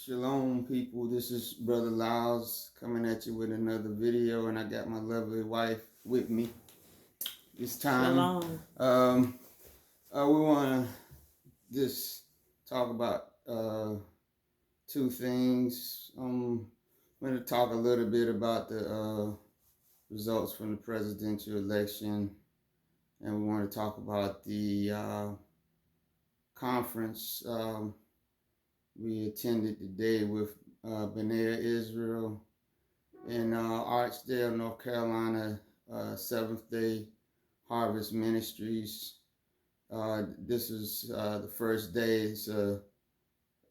Shalom, people. This is Brother Lyles coming at you with another video, and I got my lovely wife with me this time. Shalom. We want to just talk about two things. I'm going to talk a little bit about the results from the presidential election, and we want to talk about the conference we attended today with B'nai Israel in Archdale, North Carolina, Seventh Day Harvest Ministries. This is the first day. It's a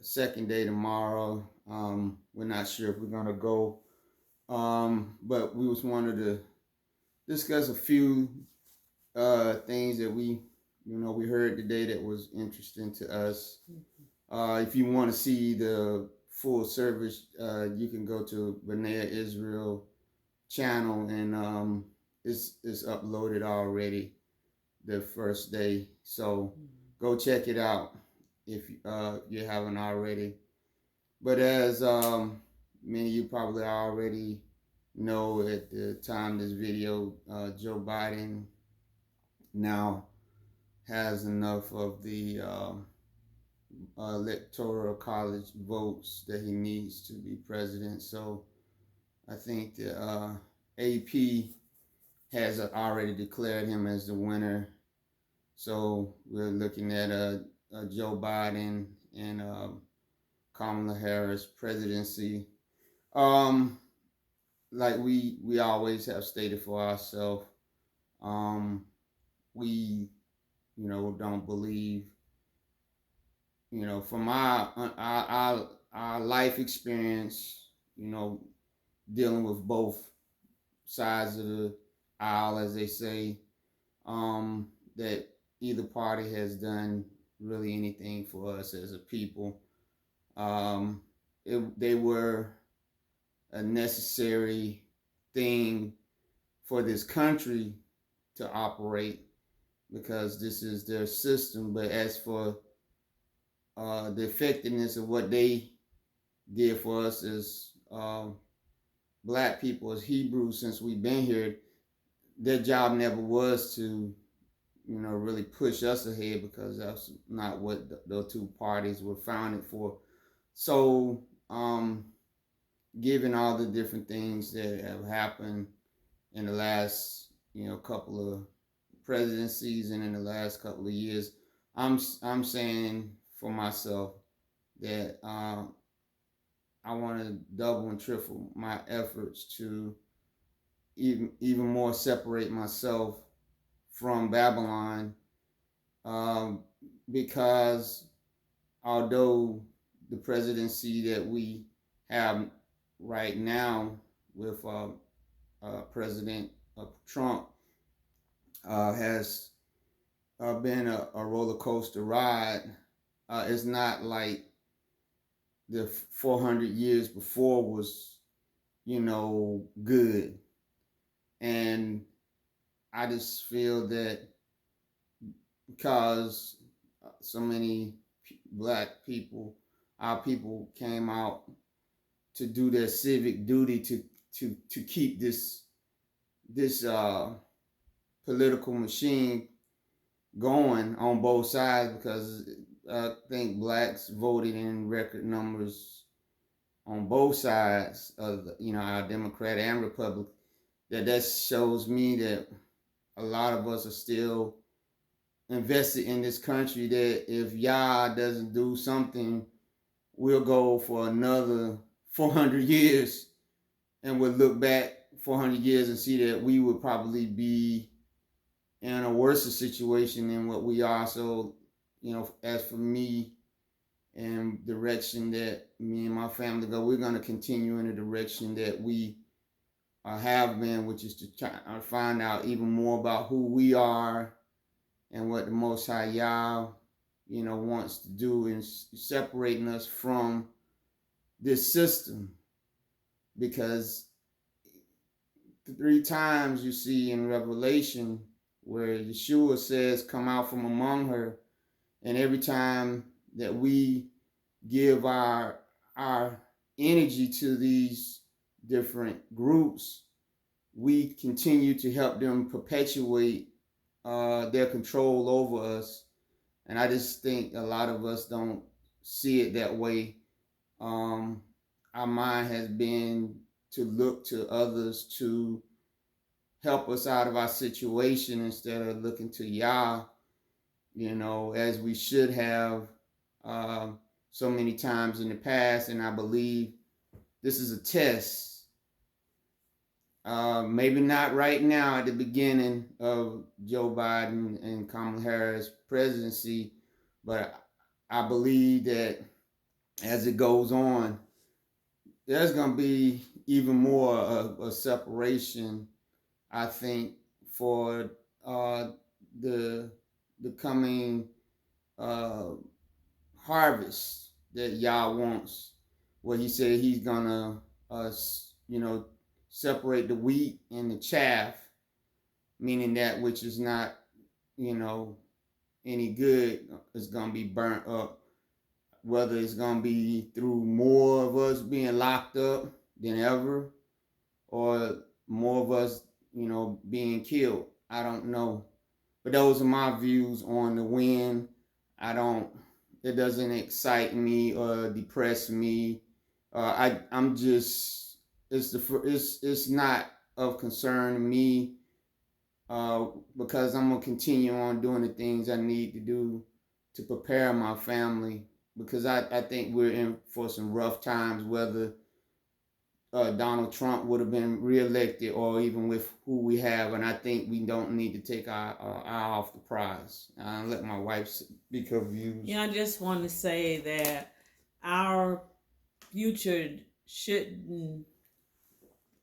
second day tomorrow. We're not sure if we're gonna go, but we just wanted to discuss a few things that we heard today that was interesting to us. If you want to see the full service, you can go to B'nai Israel channel, and it's uploaded already the first day. So go check it out if you haven't already. But as many of you probably already know, at the time this video, Joe Biden now has enough of the electoral college votes that he needs to be president. So I think the AP has already declared him as the winner. So we're looking at Joe Biden and Kamala Harris presidency. Like we always have stated for ourselves, we don't believe, from our life experience, dealing with both sides of the aisle, as they say, that either party has done really anything for us as a people. They were a necessary thing for this country to operate because this is their system. But as for the effectiveness of what they did for us as black people, as Hebrews, since we've been here, their job never was to, really push us ahead, because that's not what the two parties were founded for. So, given all the different things that have happened in the last, couple of presidencies and in the last couple of years, I'm saying for myself that I want to double and triple my efforts to even more separate myself from Babylon, because although the presidency that we have right now with President Trump has been a roller coaster ride, it's not like the 400 years before was, good. And I just feel that because so many black people, our people, came out to do their civic duty to keep this political machine going on both sides, because I think blacks voted in record numbers on both sides of our Democrat and Republican. That shows me that a lot of us are still invested in this country, that if Yah doesn't do something, we'll go for another 400 years, and we'll look back 400 years and see that we would probably be in a worse situation than what we are. So, as for me and direction that me and my family go, we're going to continue in the direction that we have been, which is to try to find out even more about who we are and what the Most High Yah, wants to do in separating us from this system. Because 3 times you see in Revelation where Yeshua says, "Come out from among her," and every time that we give our our energy to these different groups, we continue to help them perpetuate their control over us. And I just think a lot of us don't see it that way. Um, our mind has been to look to others to help us out of our situation instead of looking to Yah, as we should have uh, so many times in the past. And I believe this is a test. Maybe not right now at the beginning of Joe Biden and Kamala Harris presidency, but I believe that as it goes on, there's going to be even more of a separation, I think, for the the coming uh, harvest that Yah wants, where He said He's gonna, you know, separate the wheat and the chaff, meaning that which is not, you know, any good is gonna be burnt up. Whether it's gonna be through more of us being locked up than ever, or more of us, being killed. I don't know. But those are my views on the win. I don't. It doesn't excite me or depress me. I'm just. It's not of concern to me. Because I'm gonna continue on doing the things I need to do to prepare my family. Because I think we're in for some rough times, whether Donald Trump would have been reelected, or even with who we have. And I think we don't need to take our eye off the prize. I'll let my wife speak her views. Yeah, I just want to say that our future shouldn't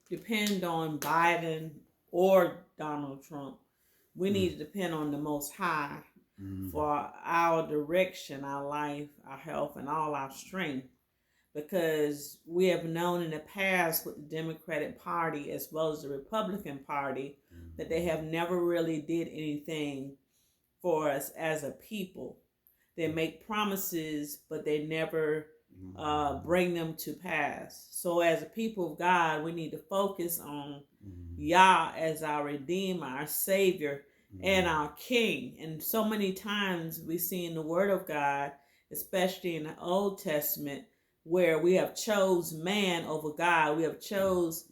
depend on Biden or Donald Trump. We need to depend on the Most High for our direction, our life, our health, and all our strength. Because we have known in the past with the Democratic Party as well as the Republican Party that they have never really did anything for us as a people. They make promises, but they never bring them to pass. So as a people of God, we need to focus on Yah as our Redeemer, our Savior, and our King. And so many times we see in the Word of God, especially in the Old Testament, where we have chose man over God. We have chose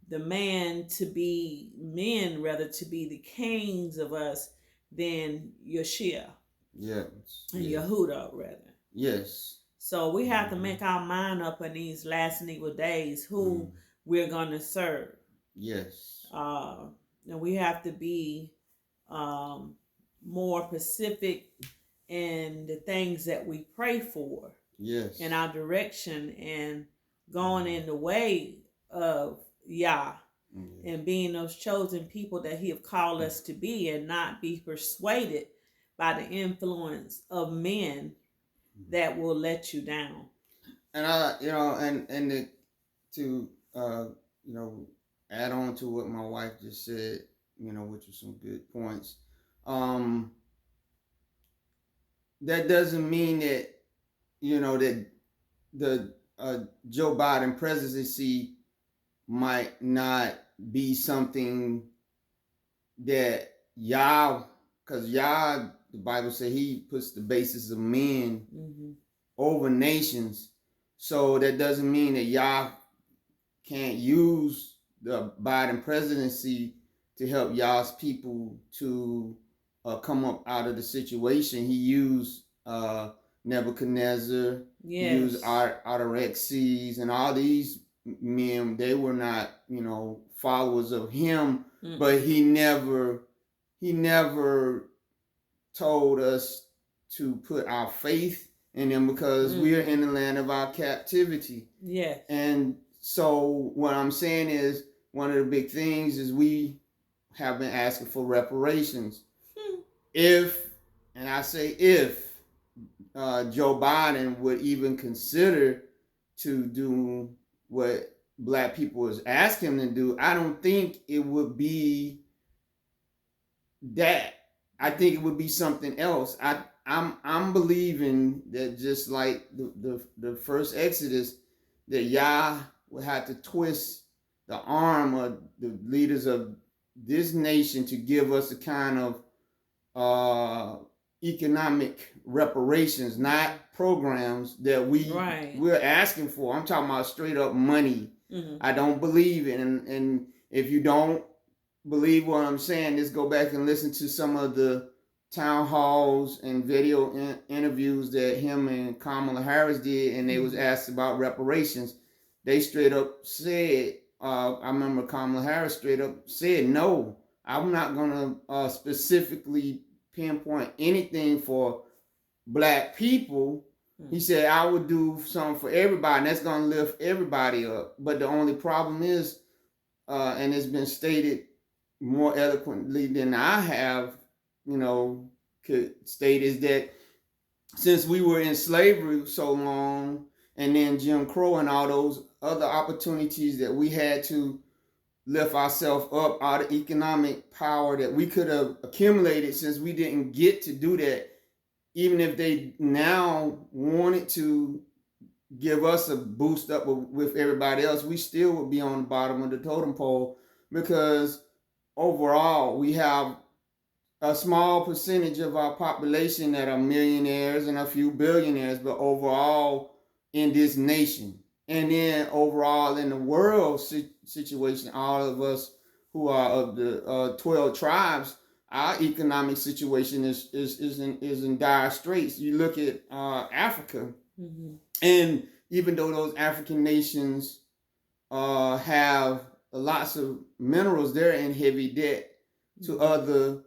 the man to be men, rather to be the kings of us than Yeshua. Yes. Yehuda, rather. Yes. So we have to make our mind up in these last and evil days who we're going to serve. Yes. And we have to be more specific in the things that we pray for. Yes. In our direction, and going in the way of Yah, and being those chosen people that He have called us to be, and not be persuaded by the influence of men that will let you down. And to add on to what my wife just said, which was some good points. That doesn't mean that that the Joe Biden presidency might not be something that Yah, because Yah, the Bible says He puts the basis of men over nations. So that doesn't mean that Yah can't use the Biden presidency to help Yah's people to come up out of the situation. He used Nebuchadnezzar, Yes. He used Artaxerxes, and all these men. They were not, followers of him, but he never told us to put our faith in them, because we're in the land of our captivity. Yes. And so what I'm saying is, one of the big things is we have been asking for reparations. If, and I say if, Joe Biden would even consider to do what black people is asking him to do, I don't think it would be that. I think it would be something else. I'm believing that just like the first Exodus, that Yah would have to twist the arm of the leaders of this nation to give us a kind of economic reparations, not programs that we're asking for. I'm talking about straight up money. Mm-hmm. I don't believe it, and if you don't believe what I'm saying, just go back and listen to some of the town halls and video interviews that him and Kamala Harris did, and they was asked about reparations. They straight up said, I remember Kamala Harris straight up said, no, I'm not going to specifically pinpoint anything for black people. He said, I would do something for everybody, and that's going to lift everybody up. But the only problem is, and it's been stated more eloquently than I have, could state, is that since we were in slavery so long, and then Jim Crow and all those other opportunities that we had to lift ourselves up out of economic power that we could have accumulated, since we didn't get to do that, even if they now wanted to give us a boost up with everybody else, we still would be on the bottom of the totem pole, because overall we have a small percentage of our population that are millionaires and a few billionaires, but overall in this nation, and then overall in the world situation, all of us who are of the 12 tribes, our economic situation is in dire straits. You look at Africa, and even though those African nations have lots of minerals, they're in heavy debt to other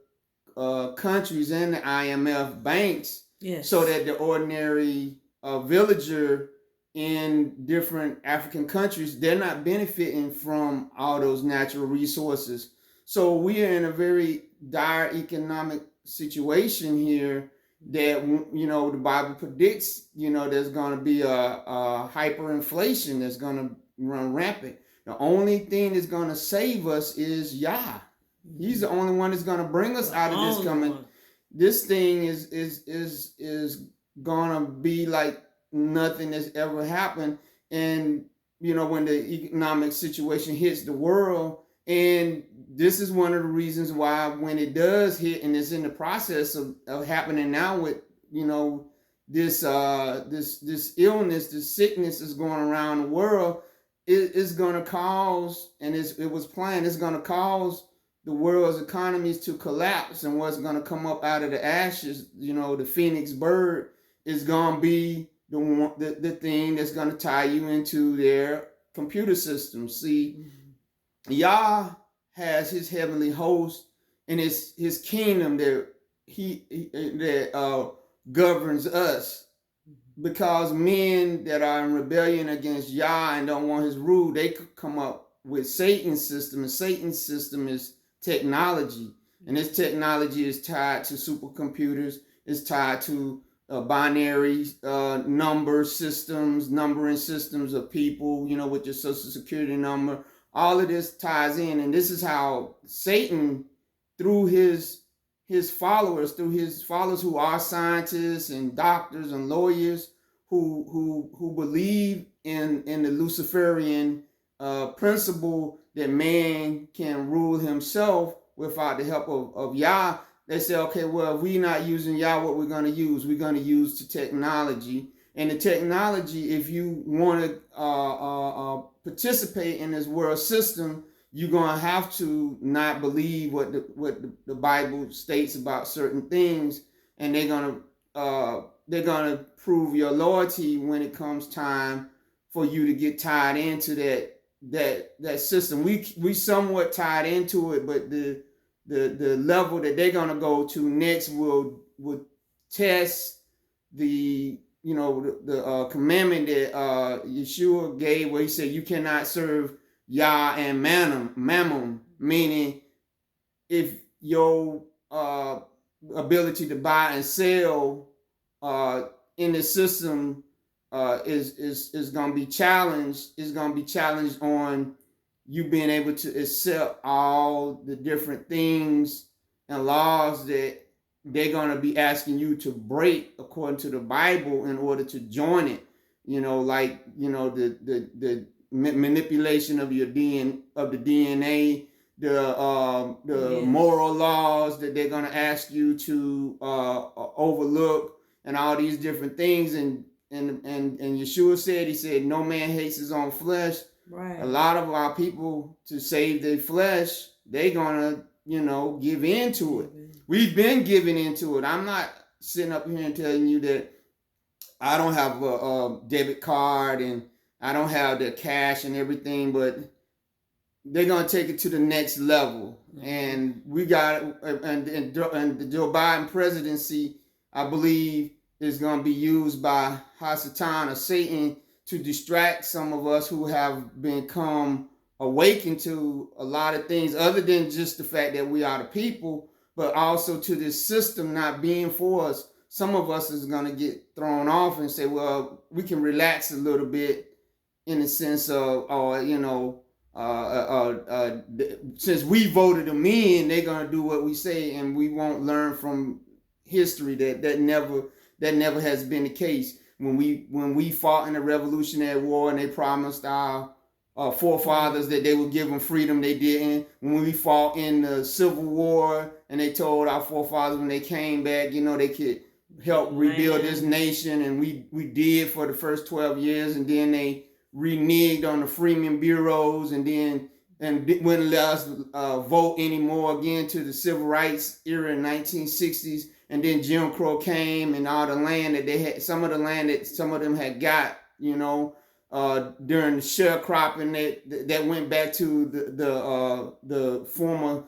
countries and the IMF banks. Yes. So that the ordinary villager in different African countries, they're not benefiting from all those natural resources. So we are in a very dire economic situation here that, the Bible predicts, there's going to be a hyperinflation that's going to run rampant. The only thing that's going to save us is Yah. He's the only one that's going to bring us out of this coming. This thing is going to be like nothing that's ever happened. And, when the economic situation hits the world, and this is one of the reasons why when it does hit, and it's in the process of happening now with, this illness, this sickness is going around the world, it's going to cause, and it was planned, it's going to cause the world's economies to collapse. And what's going to come up out of the ashes, the phoenix bird, is going to be the thing that's going to tie you into their computer system. See, Yah has his heavenly host and his kingdom that governs us. Because men that are in rebellion against Yah and don't want his rule, they could come up with Satan's system, and Satan's system is technology, and this technology is tied to supercomputers, it's tied to binary numbering systems of people, with your social security number. All of this ties in, and this is how Satan, through his followers who are scientists and doctors and lawyers who believe in the Luciferian principle that man can rule himself without the help of Yah. They say, okay, well, if we're not using Yah, what we're going to use? We're going to use the technology. And the technology, if you want to participate in this world system, you're going to have to not believe what the Bible states about certain things, and they're going to prove your loyalty when it comes time for you to get tied into that system. We somewhat tied into it, but the level that they're going to go to next will test the commandment that Yeshua gave, where he said you cannot serve Yah and Mammon, meaning if your ability to buy and sell in the system is going to be challenged, is going to be challenged on you being able to accept all the different things and laws that they're going to be asking you to break according to the Bible in order to join it. like the manipulation of your DNA, the Yes. moral laws that they're gonna ask you to overlook, and all these different things. And Yeshua said, he said, no man hates his own flesh. Right. A lot of our people, to save their flesh, they gonna give into it. We've been giving into it. I'm not sitting up here and telling you that I don't have a debit card and I don't have the cash and everything, but they're gonna take it to the next level. And we got and the Joe Biden presidency, I believe, is gonna be used by Hasatan or Satan to distract some of us who have become awakened to a lot of things, other than just the fact that we are the people, but also to this system not being for us. Some of us is gonna get thrown off and say, well, we can relax a little bit, in the sense of, since we voted them in, they're gonna do what we say, and we won't learn from history that never has been the case. When we fought in the Revolutionary War and they promised our forefathers that they would give them freedom, they didn't. When we fought in the Civil War and they told our forefathers when they came back, they could help rebuild this nation, and we did for the first 12 years, and then they reneged on the Freeman bureaus, and wouldn't let us vote anymore again to the Civil Rights era in 1960s. And then Jim Crow came, and all the land that they had, some of the land that some of them had got, during the sharecropping, that went back to the former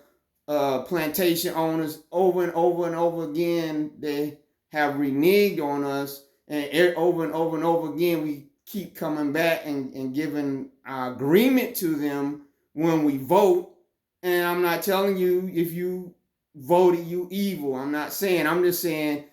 plantation owners. Over and over and over again, they have reneged on us, and over and over and over again, we keep coming back and giving our agreement to them when we vote. And I'm not telling you if you voted you evil. I'm not saying. I'm just saying,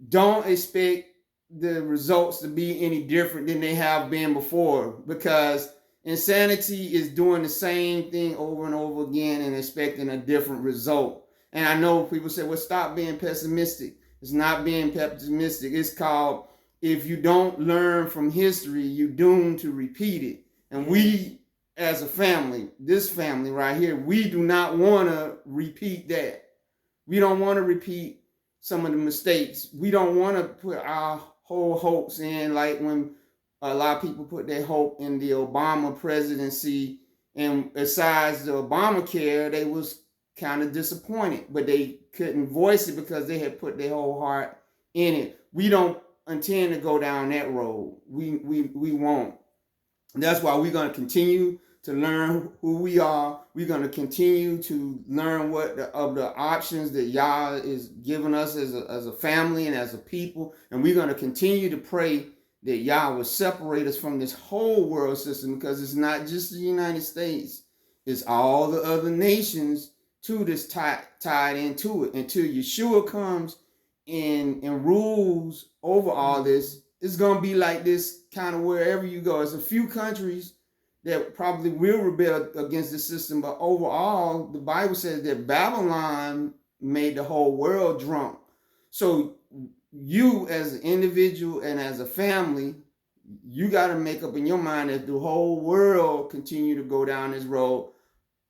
don't expect the results to be any different than they have been before, because insanity is doing the same thing over and over again and expecting a different result. And I know people say, well, stop being pessimistic. It's not being pessimistic. It's called, if you don't learn from history, you're doomed to repeat it. And we, as a family, this family right here, we do not want to repeat that. We don't want to repeat some of the mistakes. We don't want to put our whole hopes in, like when a lot of people put their hope in the Obama presidency, and besides the Obamacare, they was kind of disappointed, but they couldn't voice it because they had put their whole heart in it. We don't intend to go down that road. We won't. That's why we're going to continue to learn who we are. We're going to continue to learn what of the options that Yah is giving us as a family and as a people. And we're going to continue to pray that Yah will separate us from this whole world system, because it's not just the United States. It's all the other nations too that's tied into it. Until Yeshua comes and rules over all this, it's going to be like this kind of wherever you go. There's a few countries that probably will rebel against the system, but overall, the Bible says that Babylon made the whole world drunk. So you, as an individual and as a family, you got to make up in your mind that the whole world continue to go down this road,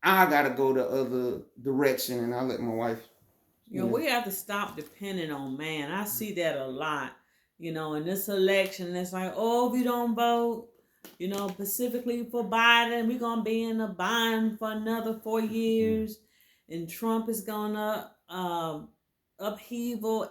I got to go the other direction. And I'll let my wife. We have to stop depending on man. I see that a lot. In this election, it's like, oh, if you don't vote, specifically for Biden, we're going to be in a bind for another 4 years. And Trump is going to upheaval,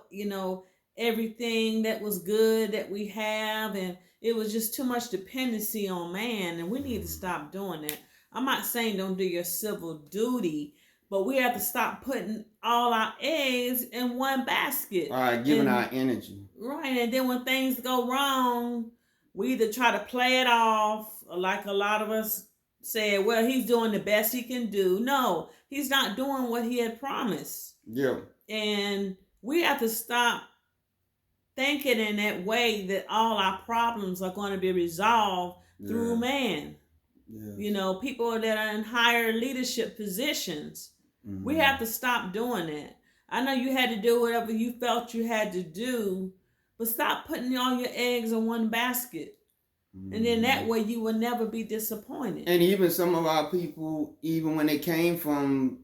everything that was good that we have. And it was just too much dependency on man. And we need to stop doing that. I'm not saying don't do your civil duty, but we have to stop putting all our eggs in one basket. All right, giving our energy. Right, and then when things go wrong, we either try to play it off, like a lot of us said, well, he's doing the best he can do. No, he's not doing what he had promised. Yeah. And we have to stop thinking in that way that all our problems are going to be resolved through man. Yes. People that are in higher leadership positions. Mm-hmm. We have to stop doing that. I know you had to do whatever you felt you had to do, but stop putting all your eggs in one basket. And then that way you will never be disappointed. And even some of our people, even when they came from,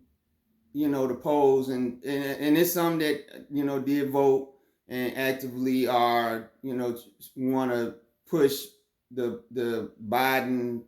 the polls, and it's some that, did vote and actively are, want to push the Biden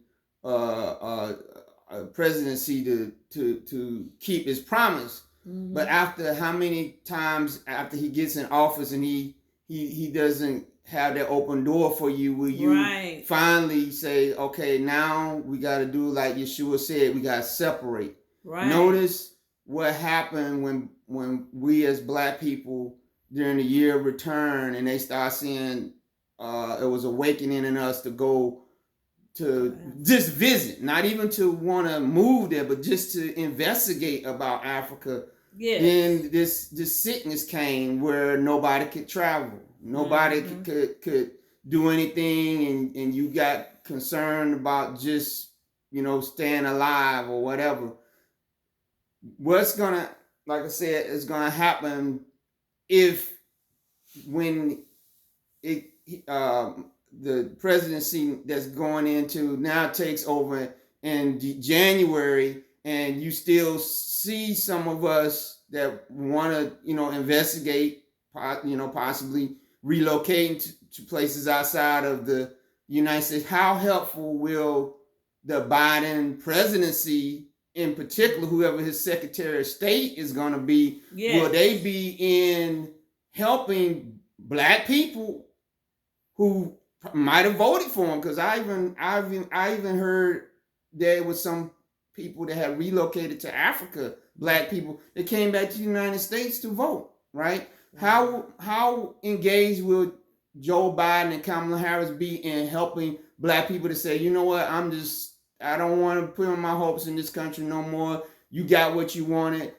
presidency to keep his promise. Mm-hmm. But after how many times after he gets in office and he doesn't have that open door for you, will you finally say, okay, now we got to do like Yeshua said, we got to separate. Right. Notice what happened when we as black people during the year of return, and they start seeing it was awakening in us to go to just visit, not even to want to move there, but just to investigate about Africa. Yes. Then this sickness came where nobody could travel, nobody could do anything, and you got concerned about just staying alive or whatever. What's gonna, like I said, is gonna happen if when the presidency that's going into now takes over in January, and you still see some of us that want to investigate, possibly relocating to places outside of the United States. How helpful will the Biden presidency, in particular, whoever his Secretary of State is going to be, will they be in helping black people who might have voted for him? Because I even heard there was some people that had relocated to Africa, black people that came back to the United States to vote. Right? How engaged will Joe Biden and Kamala Harris be in helping black people to say, you know what, I don't want to put my hopes in this country no more. You got what you wanted.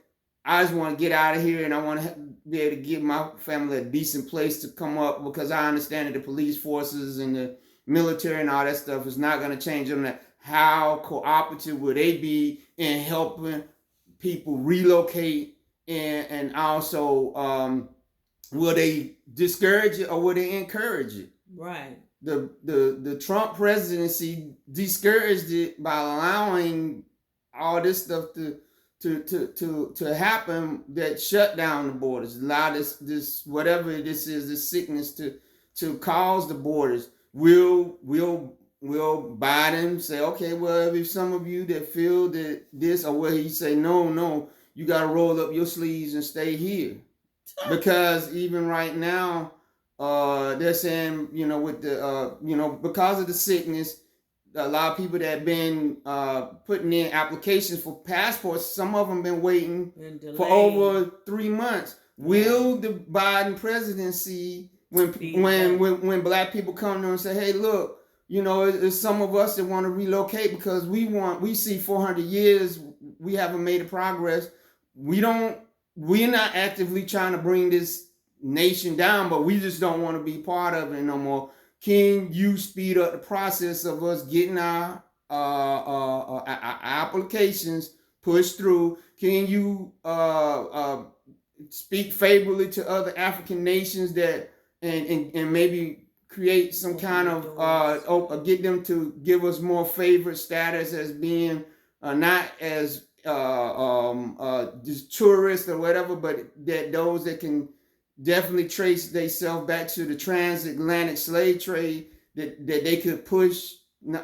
I just want to get out of here, and I want to be able to give my family a decent place to come up, because I understand that the police forces and the military and all that stuff is not going to change them. How cooperative will they be in helping people relocate, and also will they discourage it or will they encourage it? Right. The Trump presidency discouraged it by allowing all this stuff to happen, that shut down the borders, allow this whatever this is, this sickness to cause the borders. Will Biden say, okay, well, if some of you that feel that this, or will he say, no, you got to roll up your sleeves and stay here? Because even right now, they're saying, with the, because of the sickness, a lot of people that have been putting in applications for passports, some of them been waiting for over 3 months. Will the Biden presidency, when black people come to them and say, hey, look, it's some of us that want to relocate because we see 400 years, we haven't made a progress. We're not actively trying to bring this nation down, but we just don't want to be part of it no more. Can you speed up the process of us getting our applications pushed through? Can you speak favorably to other African nations that and maybe create some kind of get them to give us more favored status as being not as just tourists or whatever, but that those that can definitely trace themselves back to the transatlantic slave trade, that they could push,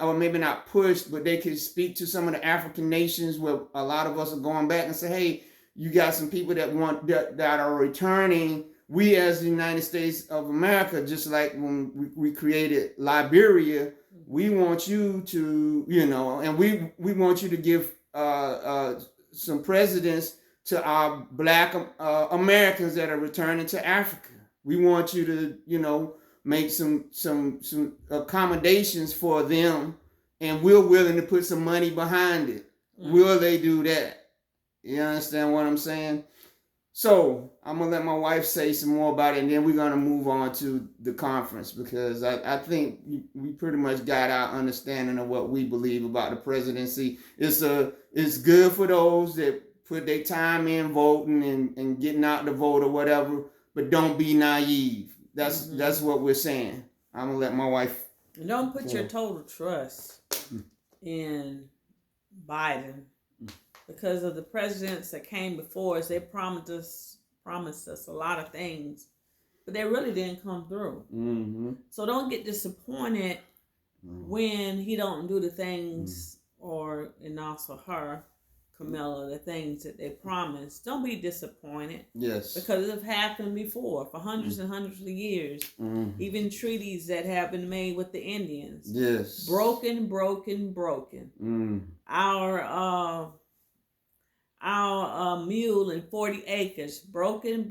or maybe not push, but they could speak to some of the African nations where a lot of us are going back and say, hey, you got some people that are returning. We as the United States of America, just like when we created Liberia, we want you to, and we want you to give some presidents to our black Americans that are returning to Africa. We want you to, make some accommodations for them, and we're willing to put some money behind it. Mm-hmm. Will they do that? You understand what I'm saying? So I'm gonna let my wife say some more about it, and then we're gonna move on to the conference, because I think we pretty much got our understanding of what we believe about the presidency. It's good for those that put their time in voting and getting out the vote or whatever, but don't be naive. That's what we're saying. I'm gonna let my wife And don't put your total trust in Biden, because of the presidents that came before us. They promised us a lot of things, but they really didn't come through. Mm-hmm. So don't get disappointed when he don't do the things, and also her, Camilla, the things that they promised. Don't be disappointed. Yes. Because it have happened before for hundreds and hundreds of years. Even treaties that have been made with the Indians. Yes. Broken. Our mule in 40 acres. Broken.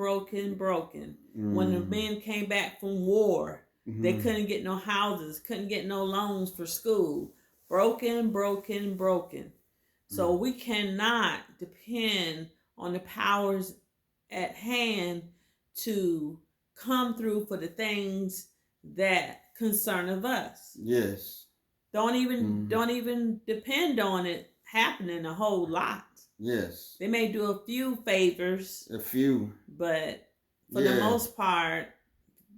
When the men came back from war, they couldn't get no houses, couldn't get no loans for school. Broken. So we cannot depend on the powers at hand to come through for the things that concern of us. Yes. Don't even depend on it happening a whole lot. Yes. They may do a few favors. But for the most part,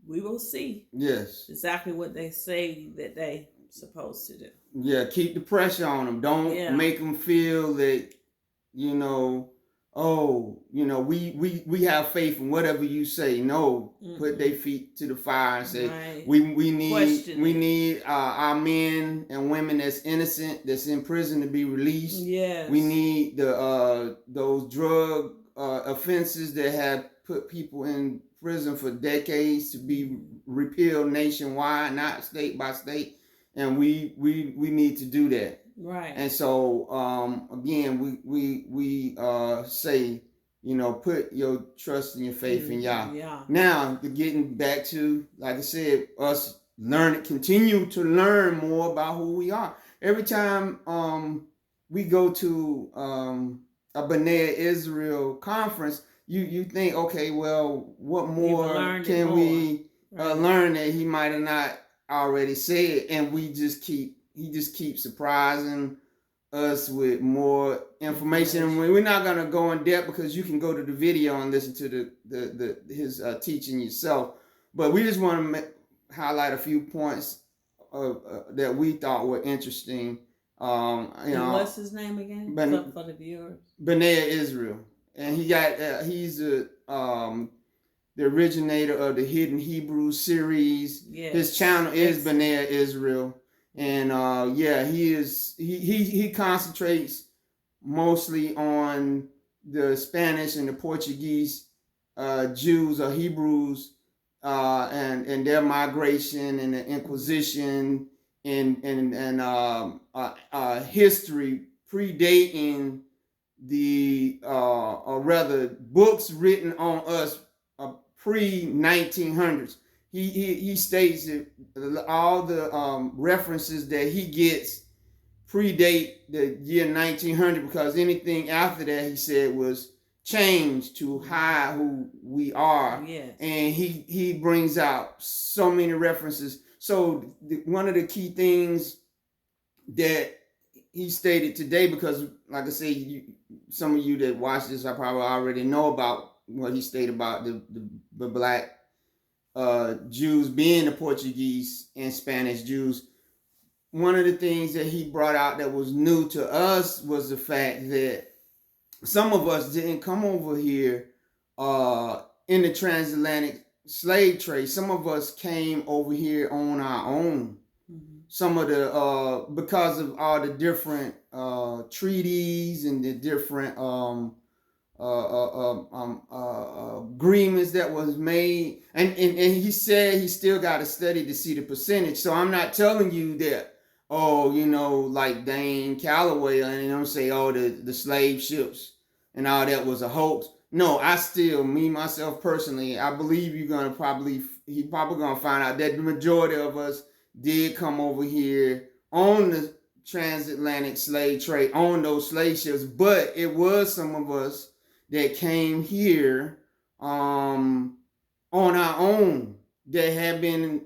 we will see. Yes. Exactly what they say that they supposed to do. Yeah, keep the pressure on them. Don't make them feel that, we have faith in whatever you say. No, put their feet to the fire and say, we need our men and women that's innocent, that's in prison, to be released. Yes. We need those drug offenses that have put people in prison for decades to be repealed nationwide, not state by state. And we need to do that. Right. And so again, we say, put your trust and your faith in Yah. Yeah. Now, getting back to, like I said, us continue to learn more about who we are. Every time we go to a B'nai Israel conference, you think, okay, well, what more can we learn that he might have not already said? And he just keeps surprising us with more information. And we're not gonna go in depth because you can go to the video and listen to his teaching yourself. But we just want to highlight a few points that we thought were interesting. And what's his name again? For the viewers. B'nai Israel, and he's the originator of the Hidden Hebrew series. Yes. His channel is B'nai Israel, and he concentrates mostly on the Spanish and the Portuguese Jews or Hebrews and their migration and the Inquisition and history predating or rather books written on us pre-1900s. He states that all the references that he gets predate the year 1900, because anything after that, he said, was changed to hide who we are. Yes. And he brings out so many references. So one of the key things that he stated today, because like I say, some of you that watch this, I probably already know about what he stated about the black Jews being the Portuguese and Spanish Jews. One of the things that he brought out that was new to us was the fact that some of us didn't come over here in the transatlantic slave trade. Some of us came over here on our own. Some of the because of all the different treaties and the different agreements that was made, and he said he still got to study to see the percentage. So I'm not telling you that, like Dane Calloway, and say, the slave ships and all that was a hoax. No, myself personally, I believe he probably gonna find out that the majority of us did come over here on the transatlantic slave trade, on those slave ships, but it was some of us that came here on our own, that have been,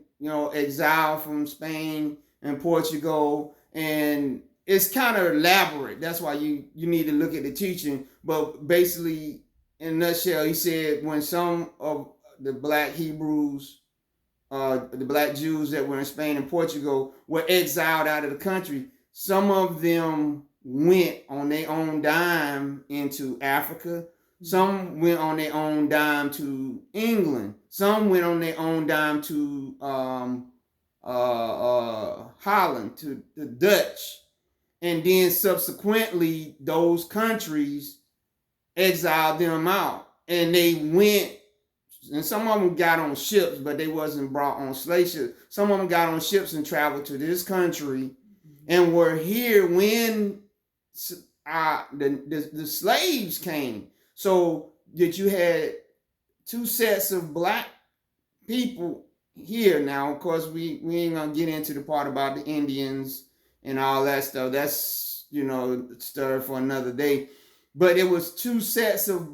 exiled from Spain and Portugal. And it's kind of elaborate. That's why you need to look at the teaching. But basically, in a nutshell, he said when some of the black Hebrews the black Jews that were in Spain and Portugal were exiled out of the country. Some of them went on their own dime into Africa. Some went on their own dime to England. Some went on their own dime to Holland, to the Dutch. And then subsequently, those countries exiled them out. And they went, and some of them got on ships, but they wasn't brought on slave ships. Some of them got on ships and traveled to this country and were here when the slaves came. So that you had two sets of black people here. Now, of course, we ain't gonna get into the part about the Indians and all that stuff. That's, story for another day. But it was two sets of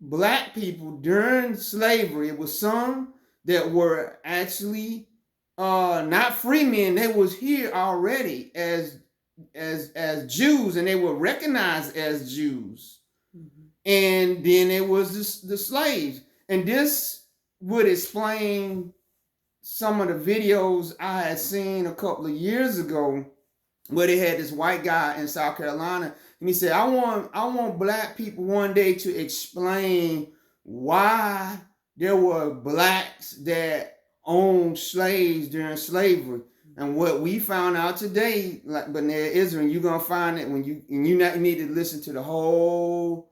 black people during slavery. It was some that were actually not free men. They was here already as Jews, and they were recognized as Jews. And then it was the slaves. And this would explain some of the videos I had seen a couple of years ago where they had this white guy in South Carolina, and he said, I want black people one day to explain why there were blacks that owned slaves during slavery. And what we found out today, like B'nai Israel, you're gonna find it when you need to listen to the whole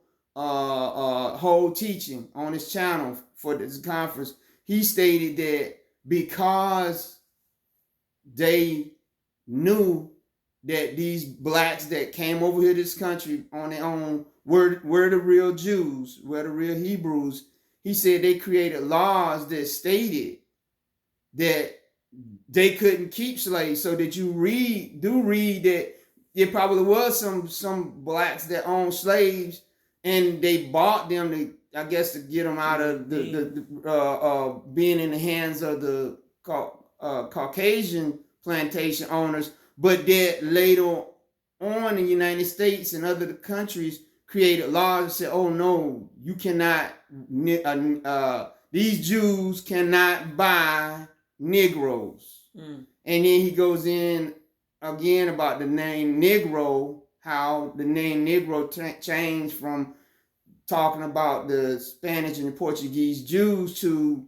teaching on his channel for this conference. He stated that because they knew that these blacks that came over here to this country on their own were the real Jews, were the real Hebrews, he said they created laws that stated that they couldn't keep slaves. So that you read that there probably was some blacks that owned slaves, and they bought them to get them out of the being in the hands of the Caucasian plantation owners. But that later on, the United States and other countries created laws that said, oh no, you cannot, these Jews cannot buy Negroes. And then he goes in again about the name Negro, how the name Negro changed from talking about the Spanish and the Portuguese Jews to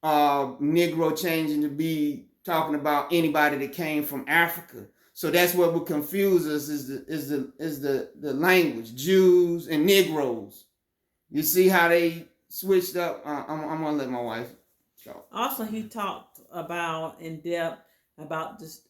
Negro changing to be talking about anybody that came from Africa. So that's what would confuse us is the language, Jews and Negroes. You see how they switched up? I'm gonna let my wife talk. Also, he talked about in depth about this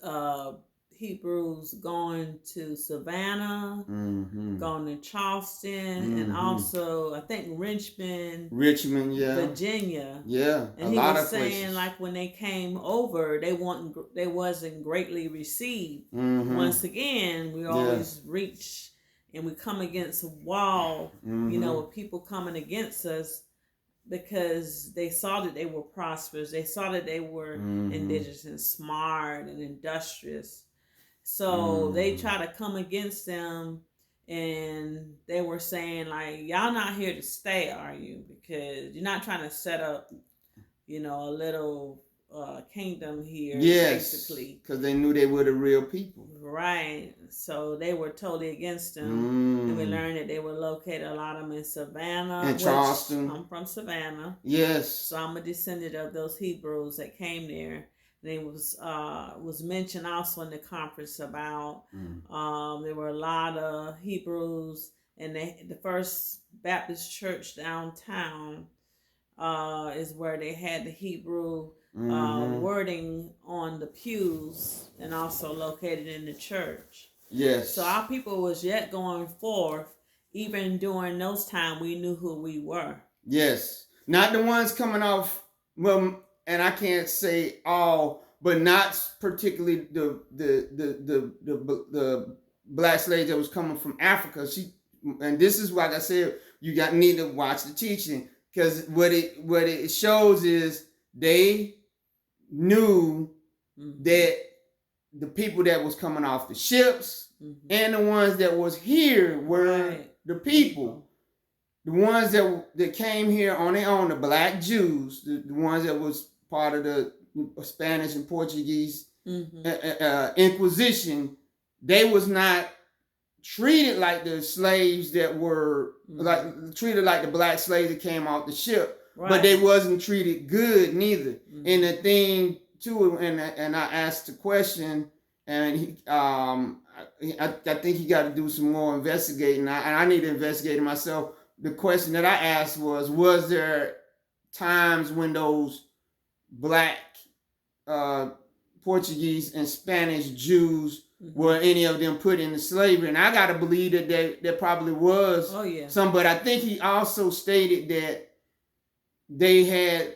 Hebrews going to Savannah, going to Charleston, and also I think Richmond, yeah, Virginia, yeah. And he was saying like when they came over, they wasn't greatly received. Once again, we always reach and we come against a wall, with people coming against us because they saw that they were prosperous, they saw that they were indigenous and smart and industrious. So they try to come against them, and they were saying like, y'all not here to stay, are you? Because you're not trying to set up, a little kingdom here. Yes, basically. Because they knew they were the real people. Right. So they were totally against them. And we learned that they were located, a lot of them in Savannah. And Charleston. I'm from Savannah. Yes. So I'm a descendant of those Hebrews that came there. And it was mentioned also in the conference about there were a lot of Hebrews, and the First Baptist Church downtown is where they had the Hebrew wording on the pews, and also located in the church. Yes. So our people was yet going forth. Even during those times, we knew who we were. Yes. Not the ones coming off, well, and I can't say all, but not particularly the black slaves that was coming from Africa. And this is why I said you need to watch the teaching, because what it shows is they knew that the people that was coming off the ships and the ones that was here were the people. The ones that came here on their own, the black Jews, the ones that was part of the Spanish and Portuguese Mm-hmm. Inquisition, they was not treated like the slaves that were like treated like the black slaves that came off the ship, Right. but they wasn't treated good neither. Mm-hmm. And the thing too, and I asked the question, and he, I think he got to do some more investigating. And I need to investigate it myself. The question that I asked was there times when those black Portuguese and Spanish Jews were any of them put into slavery? And I gotta believe that there probably was some, but I think he also stated that they had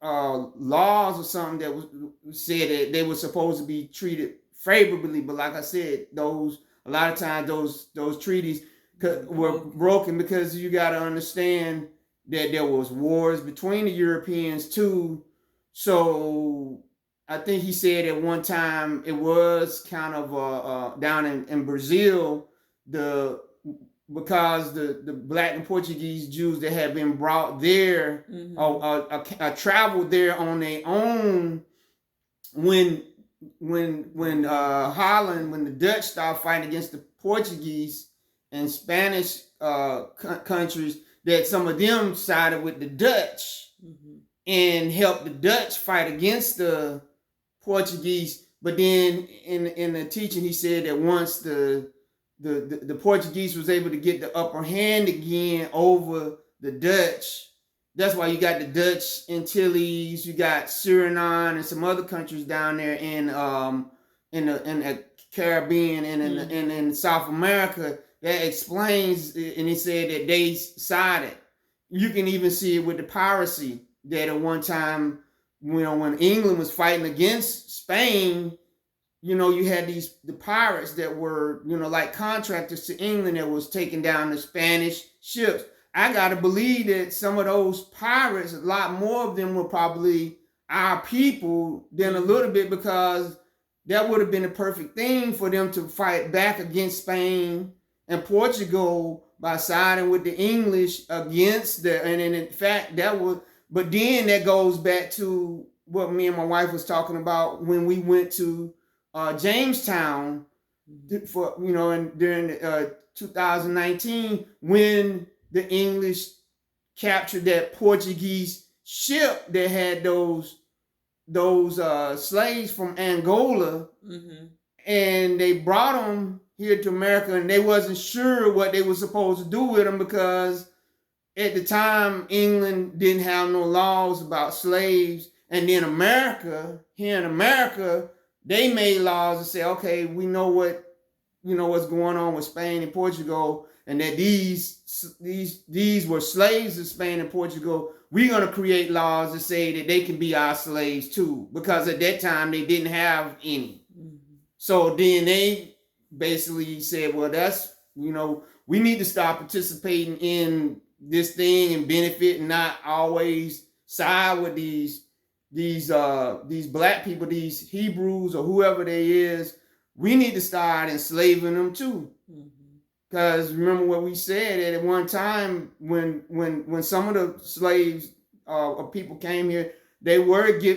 laws or something that was said that they were supposed to be treated favorably. But like I said, a lot of times those treaties were broken, because you got to understand that there was wars between the Europeans too. So I think he said at one time it was kind of down in Brazil, because the black and Portuguese Jews that had been brought there traveled there on their own when Holland, when the Dutch started fighting against the Portuguese and Spanish countries, that some of them sided with the Dutch and helped the Dutch fight against the Portuguese. But then in the teaching, he said that once the Portuguese was able to get the upper hand again over the Dutch, that's why you got the Dutch Antilles, you got Suriname and some other countries down there in the Caribbean and in South America. That explains, and he said that they sided. You can even see it with the piracy, that at one time, when England was fighting against Spain, you had the pirates that were, like contractors to England, that was taking down the Spanish ships. I got to believe that some of those pirates, a lot more of them were probably our people than a little bit, because that would have been a perfect thing for them to fight back against Spain and Portugal by siding with the English against and in fact, but then that goes back to what me and my wife was talking about when we went to Jamestown for and during 2019, when the English captured that Portuguese ship that had those slaves from Angola, and they brought them here to America, and they wasn't sure what they were supposed to do with them, because at the time England didn't have no laws about slaves, and then here in America, they made laws to say, okay, we know what's going on with Spain and Portugal, and that these were slaves of Spain and Portugal. We're going to create laws to say that they can be our slaves too, because at that time they didn't have any. So then they basically said, well, that's, we need to start participating in this thing and benefit, and not always side with these black people, these Hebrews or whoever they is. We need to start enslaving them too. Because remember what we said, that at one time when some of the slaves or people came here,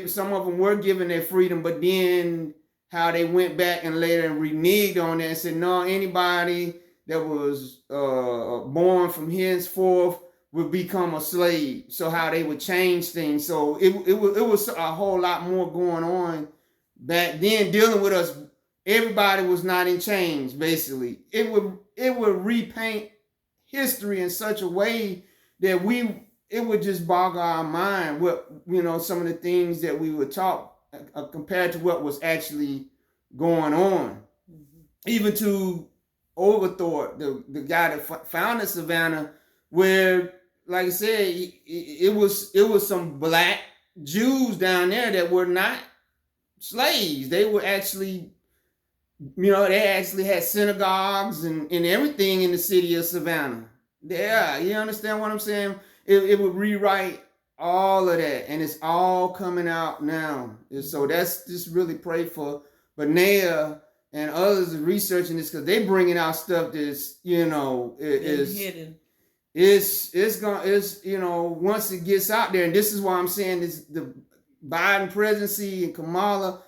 some of them were given their freedom, but then how they went back and later reneged on that and said, no, anybody that was born from henceforth would become a slave. So how they would change things. So it was a whole lot more going on back then, dealing with us. Everybody was not in chains, basically. It would repaint history in such a way that it would just boggle our mind what, some of the things that we were taught compared to what was actually going on. Even to Oglethorpe, the guy that founded Savannah, where, like I said, it was some black Jews down there that were not slaves. They were actually, they actually had synagogues and everything in the city of Savannah. Yeah, you understand what I'm saying? It would rewrite all of that, and it's all coming out now. And so that's just really pray for Benaiah and others researching this, because they bringing out stuff that's is hidden. It's once it gets out there, and this is why I'm saying this, Biden presidency and Kamala,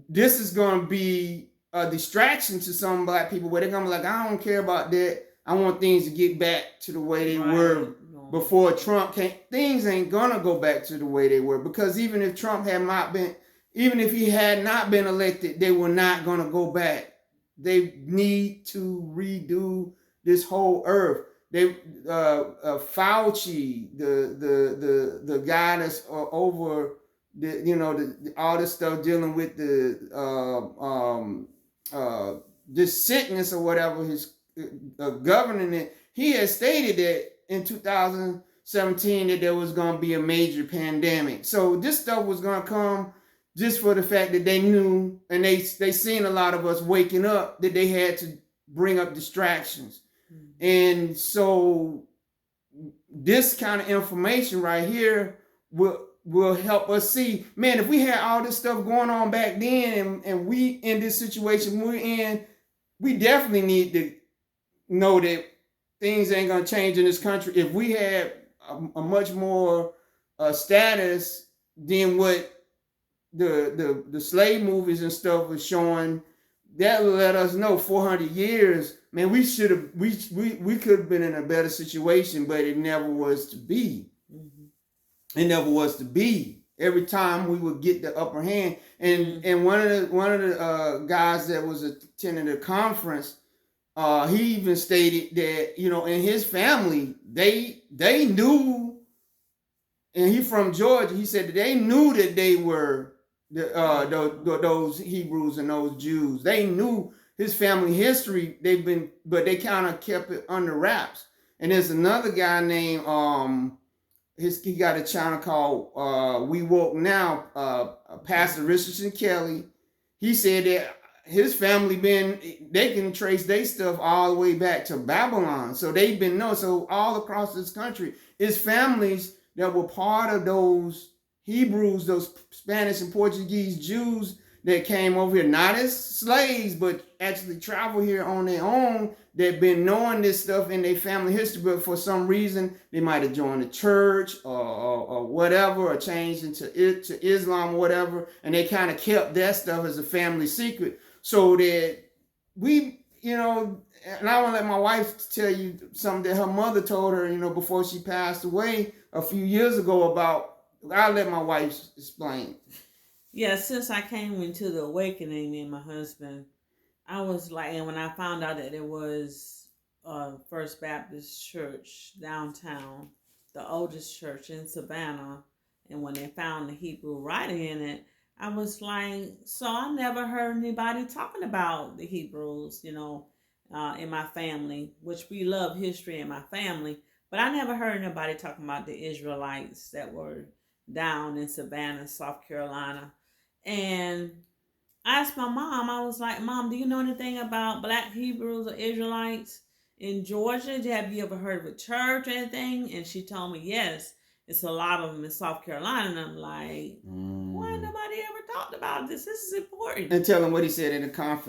this is going to be a distraction to some black people where they're going to be like, I don't care about that. I want things to get back to the way they were before Trump came. Things ain't going to go back to the way they were, because even if Trump had not been, even if he had not been elected, they were not going to go back. They need to redo this whole earth. They Fauci, the guy that's over all this stuff dealing with this sickness or whatever, his governing it. He had stated that in 2017 that there was going to be a major pandemic. So this stuff was going to come just for the fact that they knew, and they seen a lot of us waking up, that they had to bring up distractions. And so this kind of information right here will help us see, man, if we had all this stuff going on back then, and we in this situation we're in, we definitely need to know that things ain't gonna change in this country. If we had a much more status than what the slave movies and stuff was showing, that will let us know 400 years, man, we could have been in a better situation, but it never was to be. It never was to be. Every time we would get the upper hand, and one of the guys that was attending the conference, he even stated that, in his family they knew, and he from Georgia. He said that they knew that they were those Hebrews and those Jews. They knew his family history. But they kind of kept it under wraps. And there's another guy named he got a channel called We Woke Now, Pastor Richardson Kelly. He said that his family they can trace their stuff all the way back to Babylon. So they've been known. So all across this country is families that were part of those Hebrews, those Spanish and Portuguese Jews that came over here, not as slaves, but actually traveled here on their own. They've been knowing this stuff in their family history, but for some reason they might have joined the church or whatever, or changed to Islam or whatever, and they kind of kept that stuff as a family secret. So that and I want to let my wife tell you something that her mother told her, before she passed away a few years ago about. I'll let my wife explain. Yeah, since I came into the awakening, me and my husband, I was like, and when I found out that it was First Baptist Church downtown, the oldest church in Savannah, and when they found the Hebrew writing in it, I was like, so I never heard anybody talking about the Hebrews, in my family, which we love history in my family, but I never heard anybody talking about the Israelites that were down in Savannah, South Carolina. And I asked my mom, I was like, Mom, do you know anything about black Hebrews or Israelites in Georgia? Have you ever heard of a church or anything? And she told me, yes, it's a lot of them in South Carolina. And I'm like, why nobody ever talked about this? This is important. And tell him what he said in the conference.